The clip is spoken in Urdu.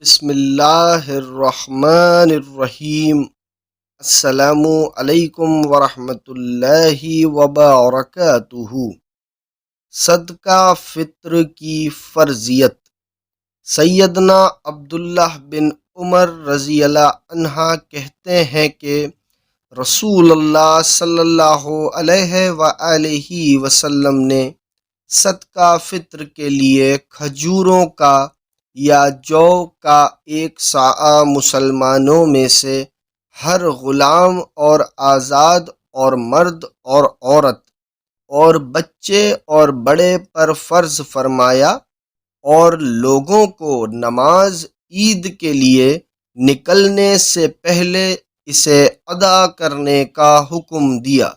بسم اللہ الرحمن الرحیم۔ السلام علیکم ورحمۃ اللہ وبرکاتہ۔ صدقہ فطر کی فرضیت۔ سیدنا عبداللہ بن عمر رضی اللہ عنہ کہتے ہیں کہ رسول اللہ صلی اللہ علیہ وآلہ وسلم نے صدقہ فطر کے لیے کھجوروں کا یا جو کا ایک صاع مسلمانوں میں سے ہر غلام اور آزاد اور مرد اور عورت اور بچے اور بڑے پر فرض فرمایا اور لوگوں کو نماز عید کے لیے نکلنے سے پہلے اسے ادا کرنے کا حکم دیا۔